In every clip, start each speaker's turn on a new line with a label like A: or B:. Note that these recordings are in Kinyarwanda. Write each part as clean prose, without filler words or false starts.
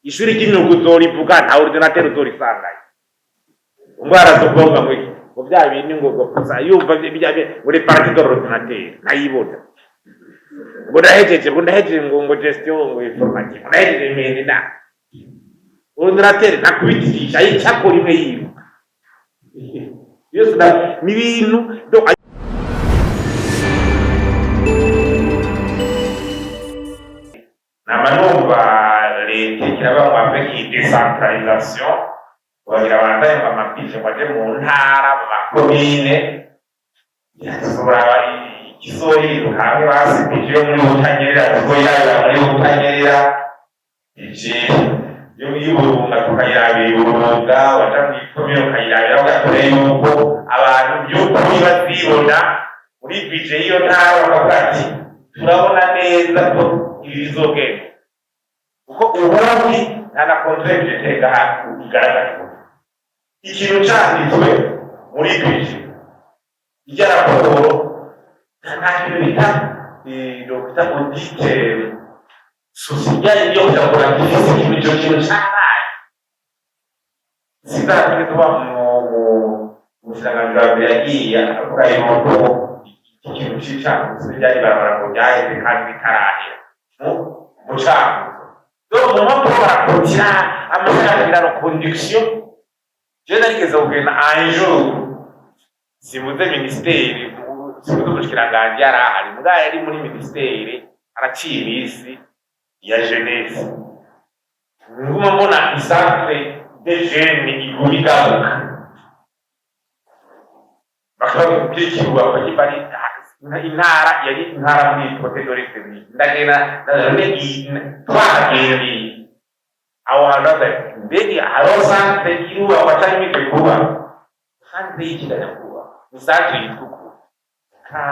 A: ishuri ry'imyuga uzorivuga nta ordinateur uzorisangayo umwana azovuga ngo bya bintu ngo gusa yumva ngo les parties de l'ordinateur nayibona ngo ndahejeje ngo gestion ngo informatique ndahejeje mene na ordinateur nakubitisha yicyakora imwe yiwe yose ni ibintu namanumva leta kiraba ngo avec décentralisation wagira abandaye ngo amapije kwaje mu ntara mu makomine yasohora ikizohiro hamwe basipije muri Butanyerera kuko yaba muri Butanyerera ije yo yiburunga tukayirabira urunga waje mu ikomine ukayirabira ugatore yuko abantu by'ukuri bazibona muri bije iyo ntara bakavuga ati turabona neza ko ibizogenda kuko ubundi nta contract tega igaragara ikintu cyanditswe muri bije ijya raporo nta kintu bita dogita audite sosiyete yo kujya gifite ikintu kintu cyaraye sinzakire tuba mu kiganiro yagiye avuga yuko ikintu cy'icyaha byari barabara ngo byaheze kandi bitarahera mu cyaha donc mu mpapuro barakotira amashyaka ya conduction je narigeze kugenda un jour simuze ministeri simuze umushikiranganje yarahari muga yari muri ministeri araciye ibisi ya jeunesse nguma mbona isakre de jeunes igumigabuka bakaba by'ikiruba bakibari intara yari intara muri Côte d'Orient ndagena twagenda aho hantu mbegi harosante kiruba watanyike kuba kandi yikidanya kuba misaki yituku ka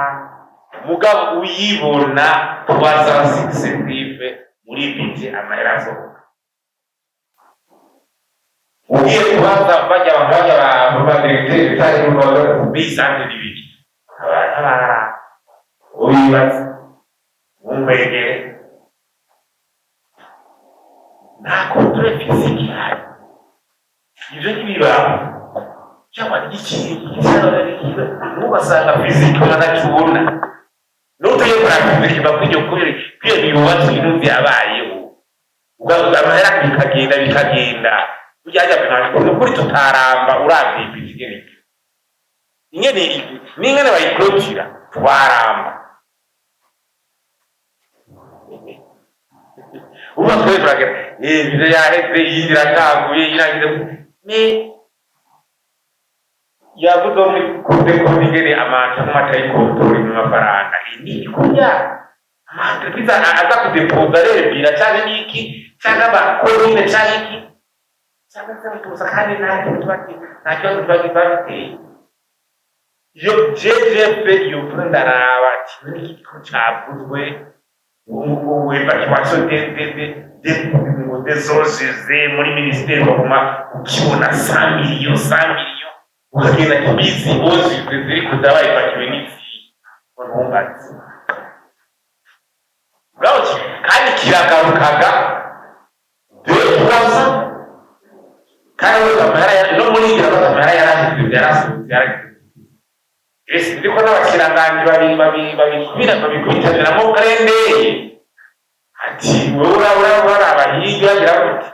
A: mugabo uyibona twaza 6 muri bije amaherazo ugiye kubanza bajya ba directeur bitari mu bisante dibiki abana ubibaza umwegere nta contrôle physique hari ibyo ntibibaho cyangwa ikintu ugasanga physique manacubona n'utuye kuri physique bakwiye kwiye yubatse ibintu byabayeho ugavuga amahera bikagenda ujyaje kwandika kuri tutaramba uravye physique ingene bayikurikira twaramba uba twebwe bize yaheze yinjira cyaguye yiragize ni yavuze muri kode ingene amanta n'amatayi control mu mafaranga ni kuya amanta biza aza kudepoza rero bira cyane niki cyangwa bakorine cyane iki cyangwa tuza kandi ntacyo twagifite yo jejepe yo ndaraba kiniki ko cyavuzwe uwe bakwaso de sources muri ministeri bakuma ukibona 100 millions ukagenda kibizi ozi ziri kudaba ipakiwe n'iki onumbazi gauchi kandi kiragarukaga de turaza kandi kamera no muri kamera yarashyize yarasubira ese ndiko n'abakiranganje babikwitabira mu kalenderi ati wowe abahiga girabuti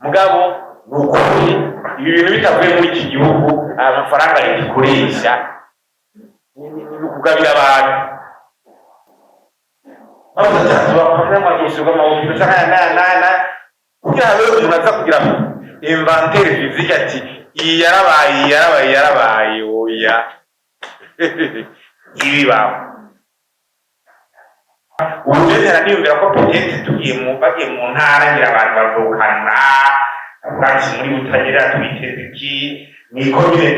A: mugabo nukuri ibi bintu bitavuye muri iki gihugu amafaranga yikoresha ni kugabira abantu abatatu bakomeye mu gushyirwa mu biro cyangwa kugira ngo umuntu kugira inventaire physique ati iyi yarabaye oya ibibaho ubugendera niyumvira ko potete bagiye mu ntara ngira abantu bavukana bwacu muri Butanyerera twiteze iki nikomine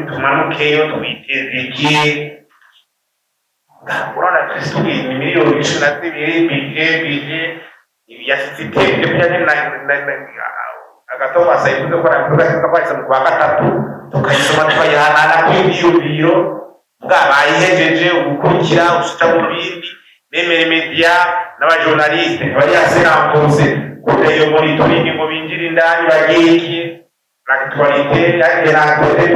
A: tumanukeyo twiteze iki urabona twisubiye ni miliyoni 12 bije ya sisiteme byanye agatoba sayifuze ko nakuvuga ko mu kwa gatatu tukayisoma twayihanana kw'ibiyubiro bwabayihejeje ugukurikira ushita mu bindi memere media n'abajournaliste bari yaserampoze iyo monitoring ngo binjire indani bagiki l'actualité yake na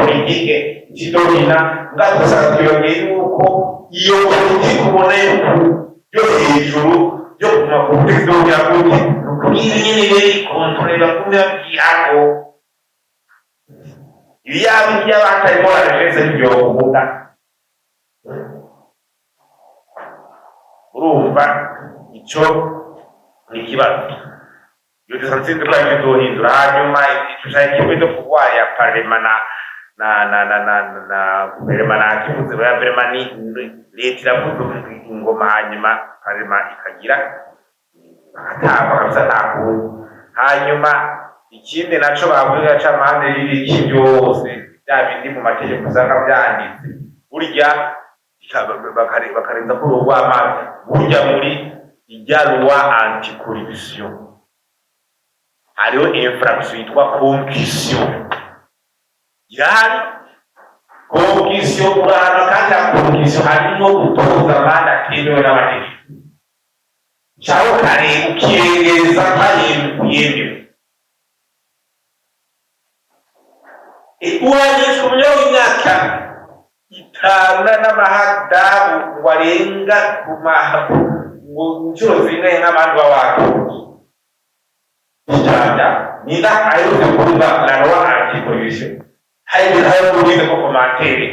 A: politique kidomina ngatosanga yongeye yuko iyo politiki ubona yo hejuru yo kumakontexto yakuti kuri nyine rero kontrole bakumya byako ibiyabi by'abatarimo barasheze byo kuvuga urumva icyo ni kibazo yo dusanzwe twaje duhindura hanyuma icyo kimwe cyo kurwara ya parlement na guverinoma kivuze ya guverinoma leta iravuze ingoma hanyuma parlement ikagira akataba ntabwo hanyuma ikindi naco bavuga cy'amande y'ibiki byose bya bindi mu mategeko usanga byanditse burya bakarenza ko urw'amazi burya muri ijya loi anti-corruption hariho infraction yitwa concussion yani concussion urahano kandi ya concussion harimo gutoza amande atemewe n'amategeko cyangwa kare ukiyengeza kuyemewe uwanyishwa umyobo imyaka 5 n'amahadabu warenga ku mahabu ngo inshuro zingahe nk'abantu b'abantu ijanja nida ayoze kuvuga na loi anti-corruption hayo kubize ko komantere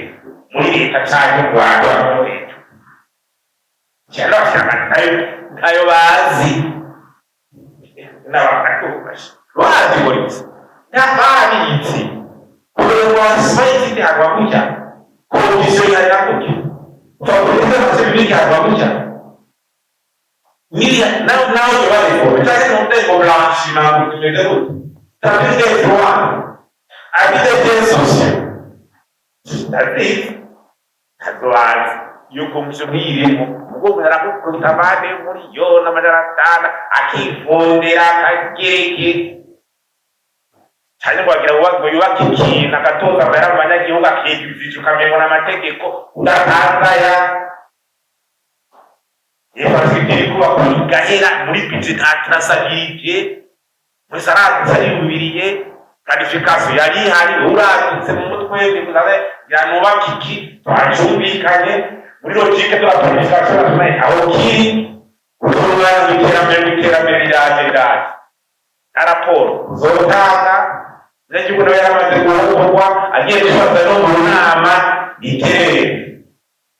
A: muri leta cyangwa mu Rwanda no leta cyangwa ntayo bazi n'abakatubasha loi anti-corruption ntababitsi kuwa site agwa kucha corruption ya kucha twakuliza masebiki agwa kucha ni nao wale kwa tayari mtengo blanchi na kutumeza tabiri droit habité sociale c'est droit yuko mshubiri ngo narakutabane muri yo na madaratana akifondera kagiriki cyane wagira ngo yubake ikintu akatoza amara abanyagihugu akigize ukamengo n'amategeko udatangaya yefasitiri kuba kugahera muri budget atrasabilité muri sarati sari bibiriye qualification yari hari uratse mu mutwe bivuze yanubaka iki twacumbikanye muri logique de la planification nationale aho kiri urumwana w'iterambere riraje na raporo zotanga n'igihugu nawe yaramaze guhugurwa agiye gufata no mu nama iterere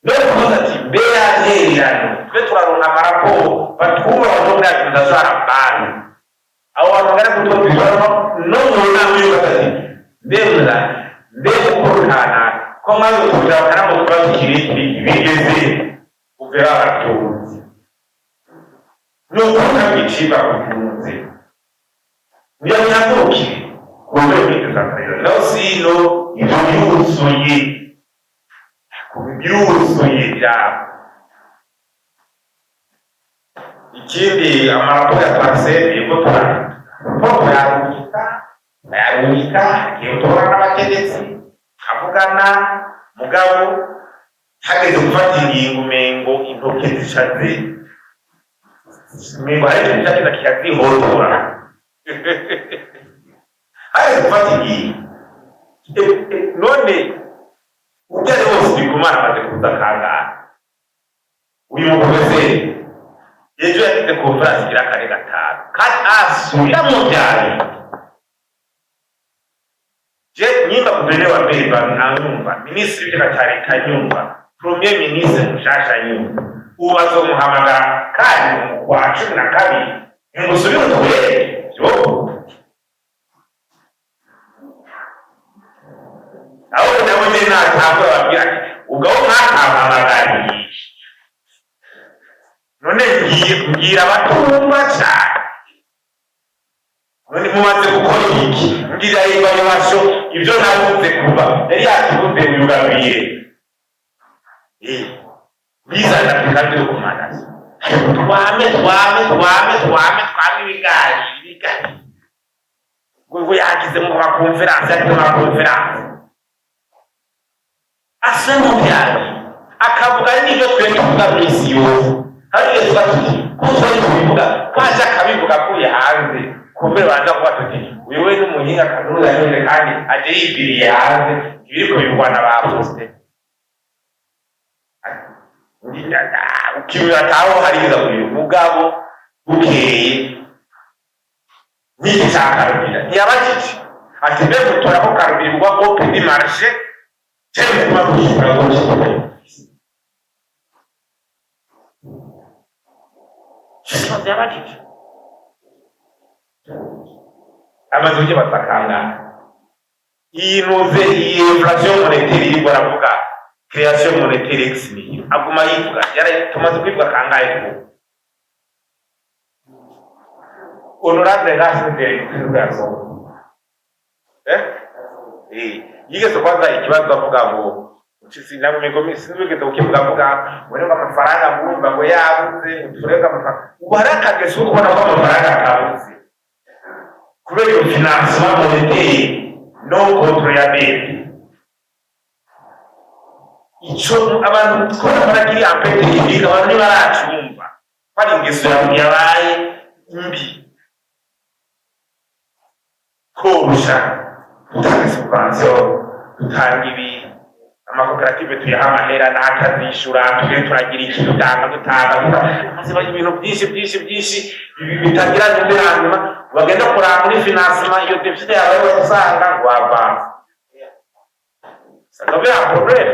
A: no kuvuga ati mbere ahererano twe turaronka amaraporo batwumva abazungu tudashobora bana abo bantu bari kutumvizwa no mu nama y'ugatati mbere gukorana ko mwaze kugira bakaramu tuba tukirikiri bigeze kuvera abatunzi ni ukuvuga biciba kutunzi niyo nyamuki kuwe bitazakariyo naho sino yuzuye byabo ikindi amaraporo ya parcelle yego turaporo yarumika kiyotora n'abategetsi avugana mugabo hageze gufata ingingo mengo intoke zishaze mengo hari cyakira kiyazihotora hari gufata ingingo none ujyane wose bikumana amaze kuza kangana uyu mukomeze ejo yagize conference igira kare gatanu kandi asubira mu byari je nyimba kubere wa mbere banyumva minisitiri w'cyari kanyumva premier ministre mushasha nyumva ubazo muhamagara kandi kwa 12 ngusubira tubere yo aho nabonye ntabwo babwira ubwo mwakahamagariye none ngira abatumva cyane none mumaze gukora iki ngira evaluation ibyo navuze kuba yari yakivuze uyugabiye bizana kandi yo kumanaza twame ibigari ngo yagize mu conference asema byari akavuga n'ibyo twe tuvuga muri yose hari yose batuti kuko ari kubivuga waje akabivuga akuye hanze kumbe banza kuba tuti uyu we n'umuhinga kaminuza yose kandi aje yibiriye hanze ibiriko bivugana ba Faustin ukibura taho hariza uyu mugabo bukeye n'iki cyakarubira ntiyabajije ati mbe mutora ko karubirwa open marché cyane kuma kushura gose Sasa yabajije amazuje batakanga inuze iyi inflation monétaire iri baravuga création monétaire ex nihilo aguma yivuga yara tumaze kwivuga kangaye tu honorable Rasmussen Krugaso yigeze kwanza ikibazo avuga ngo chisi namwe migomi sinubigeze ukivuga vuga wewe amafaranga ngumba ngo yabuze turega amafaranga ubaraka gesu kubona ko amafaranga akabuze kubera iyo financement monétaire no contrôlable ico abantu twara baragira ampete y'ibika abantu baracumva bari ingeso yabaye mbi kurusha gutanga subvention gutanga ibi amakoperative tuyaha amahera n'akazishura turagira iki dutanga maze ibintu byinshi bitagira n'indihanyuma bagenda kuranga muri financement iyo deficit yawe yose usanga ngo avance ça devient un problème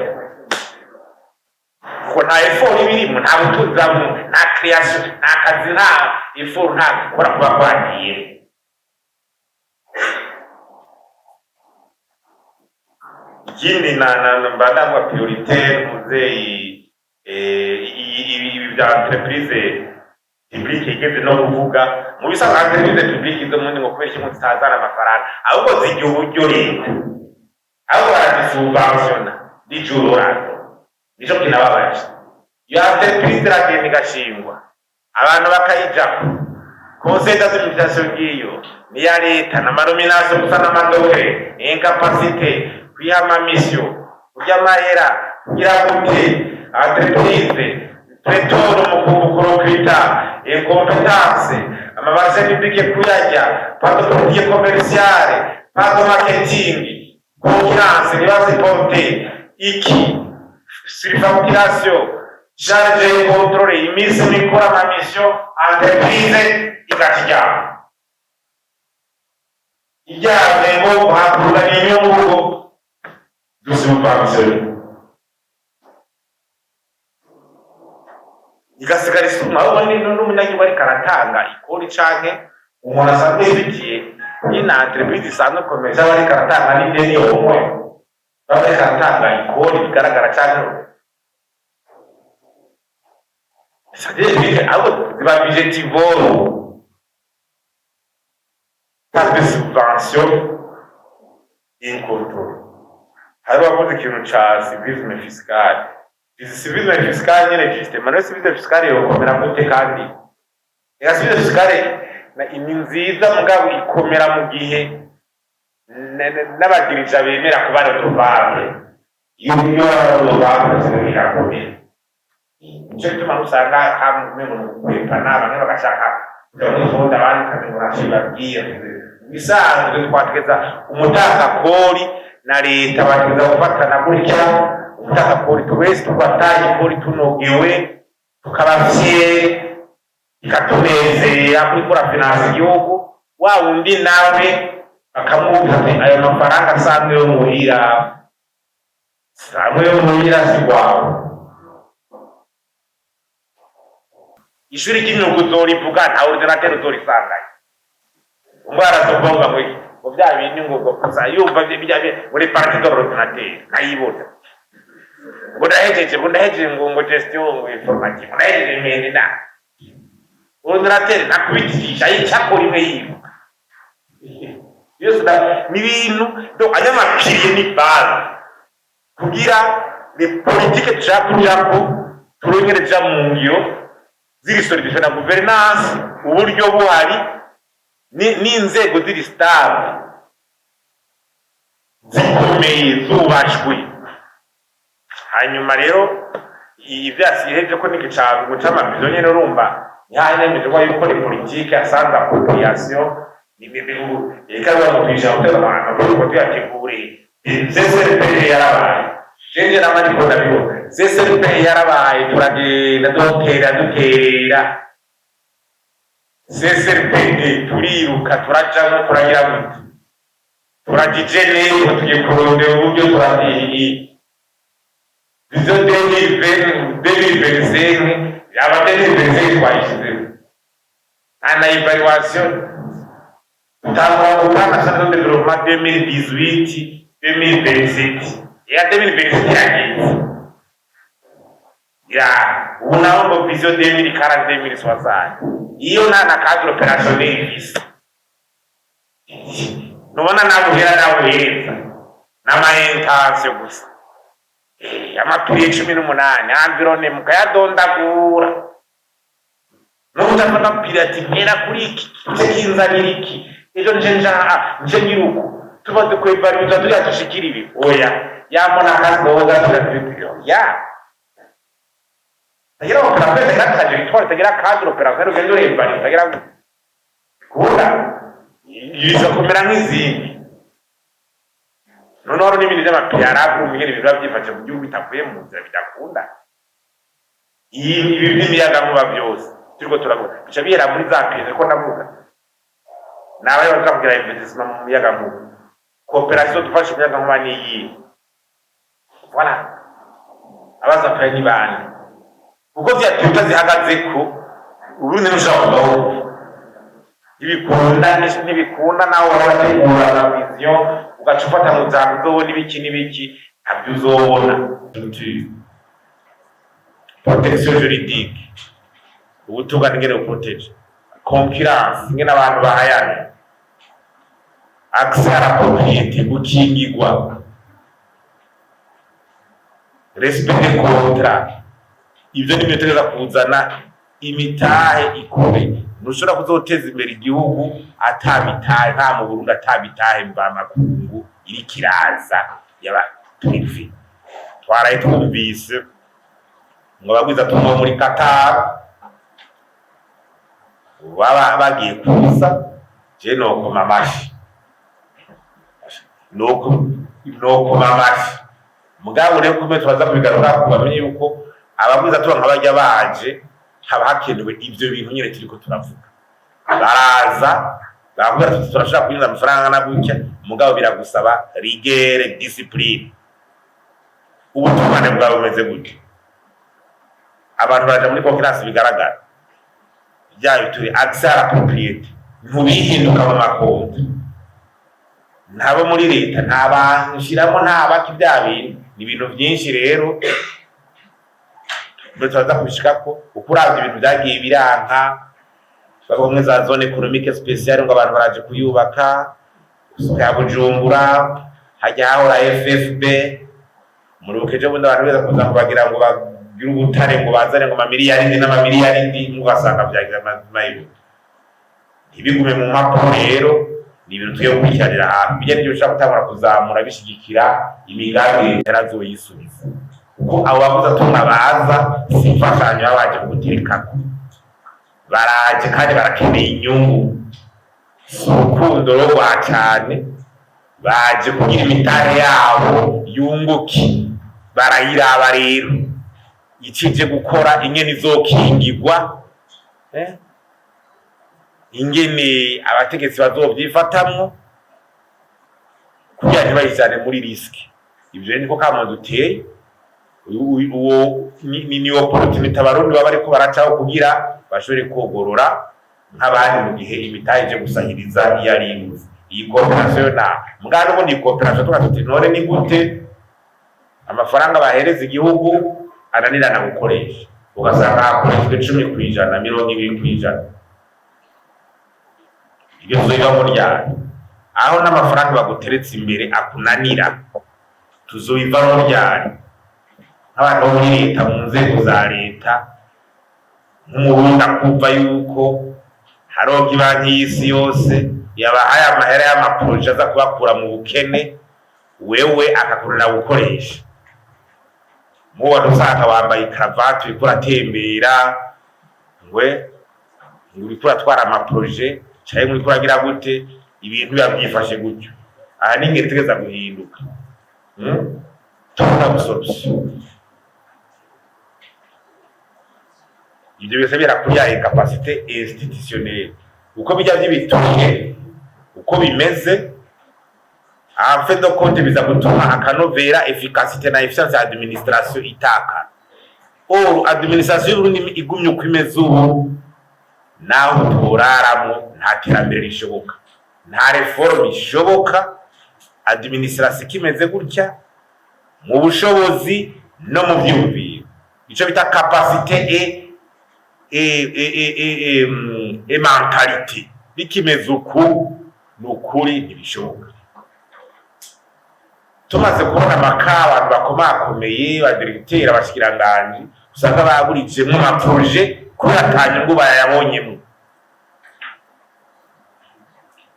A: ko nta effort ibirimo nta butuzamu nta création nta kazi nta effort nta gukora kuba kwagiye ikindi mbanda ngo prioritaire muzeyi ibi bya entreprise publique igeze no kuvuga mu bisanzwe entreprise publique zo mundi ngo kubera kimwe zitazana amafaranga ahubwo zigiye uburyo leta aho barazisubventiona dijururato nico kinababaje iyo entreprise iragenda igashingwa abantu bakayijako conseil d'administration ngiyo niya leta n'amanomination gusa n'amadokre incapacité kwihama mission kurya amahera kugira gute entreprise prétoro mu kubukurokita incompetence amabase publique kuyajya pas de politique commerciale pas de marketing concurrence nibaze porte iki surfacturation charge et contrôle iminsi mikora ma mission entreprise igashya ijyanye ngo bahakura inyungu dusubvention igasigara isuma aho n'umunyagihugu ariko aratanga ikori canke umuntu asanzwe yifitiye nyina entreprise isanzwe komeza ariko aratanga n'ideni umwe baba ariko aratanga ikori bigaragara canke c'est-à-dire abo ziba budgetivore pas de subvention incontrôle hari wakoze ikintu ca civisme fiscal civisme fiscal nyene juste mano civisme fiscal yokomera gute kandi ya civisme fiscal ni nziza mugabo ikomera mu gihe n'abadirija bemera kuba rodovable iyo rodovable zirakomeye nico gituma usanga hamwe mu kwepana bamwe bagashaka kuja abandi kamera ashibabwiye bisanzwe twatweza umutaka kori na leta bategeza gufatana gutya umutaka kori twese tubataye kori tunogewe tukabafye ikatunezera kuri kora finance igihugu wa wundi nawe bakamuha ayo mafaranga asanzwe yo muhira samwe yo muhira si wawe ishuri ry'imyuga uzorivuga nta ordinateur uzorisanganye umwana azobonga ngo bya bintu ngo gusa yumva bijya muri partie de l'ordinateur kayibona ngo ndahejeje ngo gestion ngo informatique ndahejeje mene na ordinateur nakubitisha yicyakora imwe yiwe yose ni bintu do anyamapiriye ni base kugira les politiques tujako turongereja mu ngiro ziri solidifie na gouvernance uburyo buhari n'inzego ziri stable zikomeye zubashwe hanyuma rero ivyasiheje ko n'igicango c'amabizo nyene urumva yanemeje ko yuko ni politique asanze appropriation ni bibibu ikaza mu kwisha utabana ko tuyategure CCP yarabaye jeje namani ko ndabiho CCP yarabaye turagenda dutera CCP turiruka turajamo turagira gute turagijene tugiye kurondera uburyo turadihi izo deli yaba deli twayishize ana evaluation utanga centre de développement 2018 2027 ya 2027 yagize ya unaomba vision 2040 2060 iyo na cadre opérationnel visa nubona nabuhera nabuheza n'amaintention gusa amaturi 18 environne mukayadondagura no kutafata pirati mera kuri iki kinzanira iki ejo nje nyiruko tubaze kwevaluza turi atushikira ibi oya yamona kazoga turatwitiro ya tagira operateur gataje twari tagira cadre operateur gendo rembani tagira kura yiza kumera nk'izindi nonoro n'ibindi by'amapiyara kumugera ibintu byifashe mu gihugu bitavuye mu nzira bidakunda ibi by'imiyaga muba byose turiko turabona bica bihera muri za piyeze ko ndavuga nabaye bakavugira investissement mu miyaga muba coopération dufashe imiyaga muba niyi voilà abaza paya ni bande kuko vyatuta zihagaze ko urundi n'ushaka ibikunda n'ibikunda naho barategura na vision ugacufata mu zanzo n'ibiki ntabyo uzobona protection juridique ubutunga ngene protege concurrence ngene abantu bahayana accès à la propriété gukingirwa respect des contrats ivyo ni byo kuzana imitahe ikore nushobora kuzoteza imbere igihugu atabitahe nta mu Burundi atabitahe mba makungu iri kiraza yaba privé twaraye twumvise ngo bagwiza tumwe muri Qatar baba bagiye kuza je noko mamashi noko mamashi mugabo rero kumwe twaza kubigaruka kubamenye yuko abagwiza tuba nk'abajya baje haba hakenewe ivyo bintu nyene turiko turavuga baraza bavuga ati turashaka kunyuza amafaranga na gutya mugabo biragusaba rigueur discipline ubutumane bwawe bumeze gutya abantu baraja muri concurrence bigaragara byayo turi accès à la propriété ntubihinduka mu makonti ntabo muri leta ntabanshiramo ntabaki bya bintu ni ibintu byinshi rero turaza kubishikako ukuravye ibintu byagiye biranka bamwe za zone économique spéciale ngo abantu baraje kuyubaka ya Bujumbura hajya hahora FFB muri bukeje bundi abantu beza kuza kubagira ngo bagira ubutare ngo bazane ngo mamiliyaridi n'amamiliyaridi ngo basanga byagira amayibo ibigume mu mpapuro rero ni ibintu tugiye gukurikirana ahantu bijye n'ibyo ushaka gutangura kuzamura bishigikira imigambi yarazo yisubiza kuko abo bavuza tumwe baza simfashanyo baje kugutekako baraje kandi barakeneye inyungu urukundo rwa cyane baje kugira imitahe yabo yunguki barayiraba rero icije gukora ingene izokingirwa ingene abategetsi bazovyifatamwo kugira ntibayijane muri riski ivyo niko kama duteye uwo ni opportunity abarundi baba ariko baracaho kugira bashobore kogorora nk'abandi mu gihe imitahe ije gusahiriza iyarinze iyi coopération na mugano ubundi coopération tukatuti none ni gute amafaranga bahereza igihugu ananirana gukoresha ugasanga hakoreshwe 10% 20%. Ibyo tuzoba mu ryari aho n'amafaranga baguteretse imbere akunanira tuzoiva mu ryari abantu muri leta mu nzego za leta nk'umurundi akumva yuko haroga banki y'isi yose yabahaye amahera y'amaproje aza kubakura mu bukene wewe akakurira gukoresha muwa dusanga wambaye karavati uriko uratembera ngwe uriko uratwara amaproje canke uriko uragira gute ibintu yabyifashe gutyo aha ni ngeri tegeza guhinduka tuna absorption ibyo byose birakuri ya capacité institutionnelle uko bijya by'ibituye uko bimeze en fait de compte biza gutuma akanovera efficacité na efficience administration itaka administration y'Uburundi igumye uko imeze ubu naho turaramo nta terambere rishoboka nta reforme ishoboka administration kimeze gutya mu bushobozi no mu byumviro ico bita capacité et mentalité bikimeze uku nukuri ntibishoboka tumaze kubona amakaba abantu bakomakomeye ba directeur abashikiranganje usanga baburijemo ama projet kubera atanyungu bayabonyemo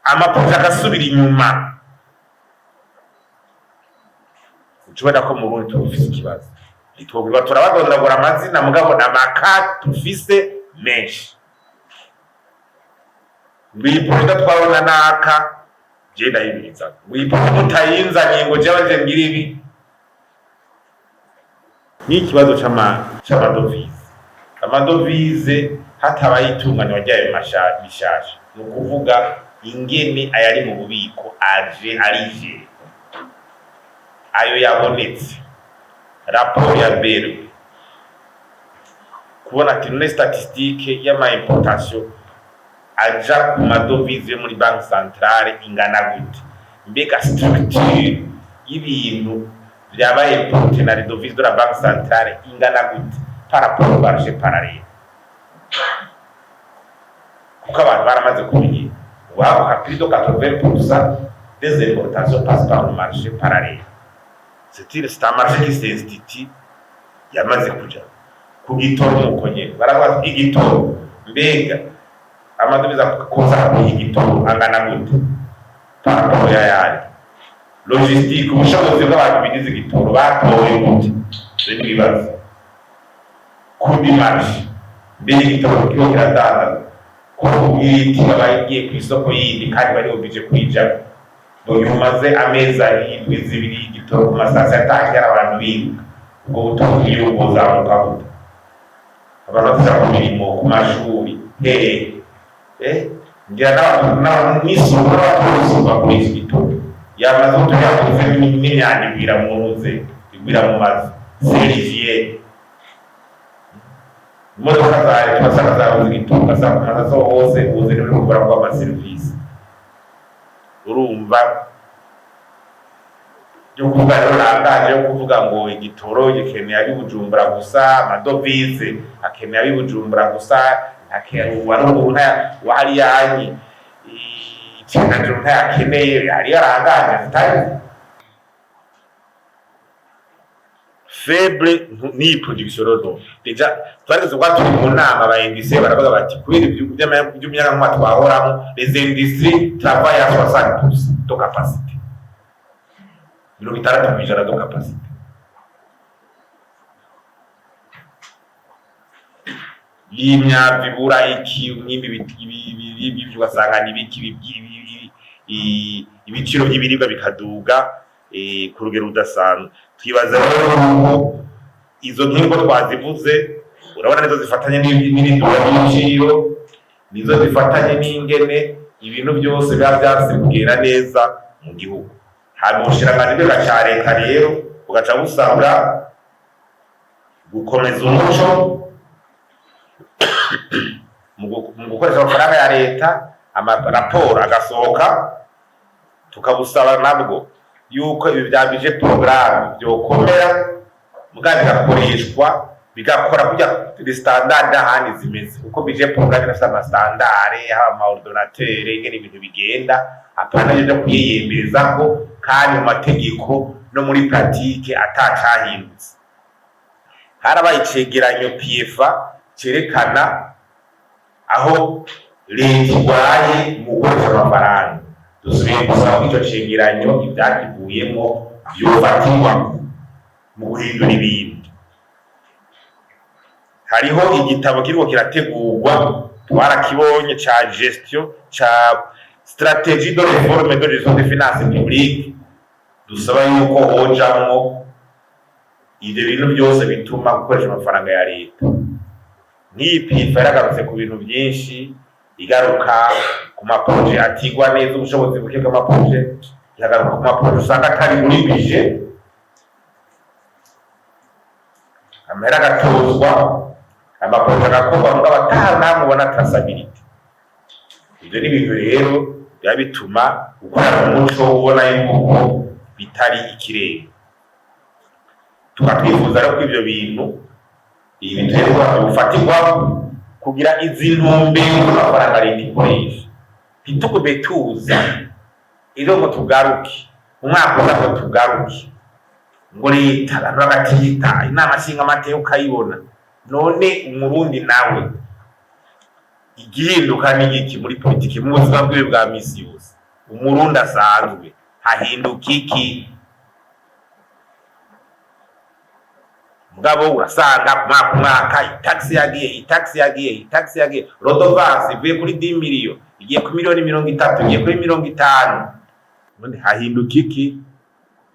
A: ama projet agasubira inyuma ucubona ko mu Burundi tufise ikibazo itwogwa turabagondagura amazina mugabo namaka tufise menshi mbipoda twabona naka je ndayibiriza mbipoda mutayinzanye ngo je baje ngiribi ni ikibazo amadovize hatabaye itunganywa ryayo mashasha ni ukuvuga ingene ayari mu bubiko aje arije ayo yabonetse raporo ya BRB kubona ati none statistique y'ama importation aja ku madovize muri banque centrale ingana gute mbega structure y'ibintu vyabaye importé na devise de la banque centrale ingana gute par rapport au marché parallèle kuko abantu baramaze kumenya wabo plus de 80% des importations passent par le marché parallèle. C'est un marché qui s'institue yamaze kuja kugitoro mukonye barabaza igitoro mbega amadovize akoza ku igitoro angana gute par rapport ya yari logistique ubushobozi bw'abantu bigize igitoro batoye gute n'ibibazo kuri marché mbega igitoro kiho kiradandaza ko ubwiti babagiye ku isoko yindi kandi bari obije kwija umaze amezi arindwi zibiri igitoro ku masasi yatangiye abantu biruka ubwo butumwa bw'igihugu buzamuka gute abantu batuja ku mirimo ku mashuri ngira n'abantu n'isura baturusumba kuri iki gitoro yamaze gutumya kuze n'imyanda igwira mu ruze igwira mu mazu seriviye imodoka za leta basanga zabuze igitoro ugasanga ku mazu hose ubuze n'uri gukora kwa amaserivisi urumva yo kuvuga rero rangaje yo kuvuga ngo igitoro gikeneye ari Bujumbura gusa amadovize akeneye ari Bujumbura gusa akeneye warunta wari yanyi ikintu ntakeneye ari yarangaje zitari faible ni production rodo deja twari turi mu nama ba industrie baravuga bati kubera iby'umyaka nka twahoramo les industries travaillent à 60% de capacité mirongo itandatu kw'ijana de capacité y'imyaka ibura iki n'ibindi ugasanga n'ibiki ibiciro by'ibiribwa bikaduga ku rugero udasanzwe twibaza rero izo nkingo twazivuze urabona nizo zifatanye n'ibindura by'ibiciro nizo zifatanye n'ingene ibintu byose biba byasibwira neza mu gihugu hanyuma ubushiranganje bwa leta rero ugaca busabwa gukomeza umuco mu gukoresha amafaranga ya leta amaraporo agasohoka tukabusaba nabwo yuko ibi byabije programme byokomera mugabe gakoreshwa bigakora kujya standard ahandi zimeze uko bije programme na sama standard ama ordinateur ingene ibintu bigenda apana yo kwiyembereza ko kandi mu mategeko no muri pratique atacahindutse harabaye icegeranyo PFA cerekana aho leta igwaye mu gukoresha amafaranga dusubiye gusaba icyo cegeranyo ibyakivuyemo byofatirwa mu guhindura ibintu hariho igitabo kiriko kirategurwa twarakibonye ca gestion ca stratégie de réforme de gestion des finances publiques dusaba yuko hojamwo ivyo bintu byose bituma gukoresha amafaranga ya leta. Nk'iyi pifa yaragarutse ku bintu byinshi, igaruka ku maproje atigwa neza, ubushobozi buke bw'amaproje, iragaruka ku maproje usanga atari muri bije, amahera agatozwa, amaproje agakorwa mugabo atahanamubona traçabilité. Ivyo ni ibintu rero biba bituma gukorera mu muco ubona yuko bitari ikirere. Tukatwifuza rero ko ivyo bintu ibiterwa bifatirwa kugira izi ntumbero z'amafaranga leta ikoresha, ntitugume tuza iro ngo tugaruke umwaka uza ngo tugaruke ngo leta abantu bagatita inama nshingamateka ukayibona. None umurundi nawe igihinduka n'igiki muri politiki mu buzima bwiwe bwa misi yose, umurundi asanzwe hahinduka iki? Mugabo urasanga ku mwaka itaxi yagiye rodovance ivuye kuri 10 million igiye ku miliyoni 30, igiye kuri 50. None hahinduka iki?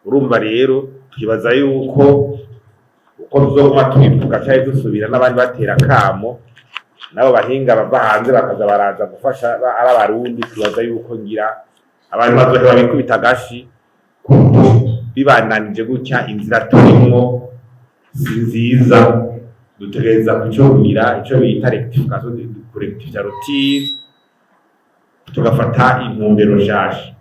A: Urumva rero twibaza yuko uko tuzoguma twivuga cyari dusubira n'abandi batera kamo nabo bahinga bava hanze bakaza baraza gufasha ari abarundi. Twibaza yuko ngira abantu bazohe babikubita gashi kuko bibananije gutya inzira turimwo si nziza. Dutegereza kugira ico bita rectification de routine, tugafata intumbero nshasha.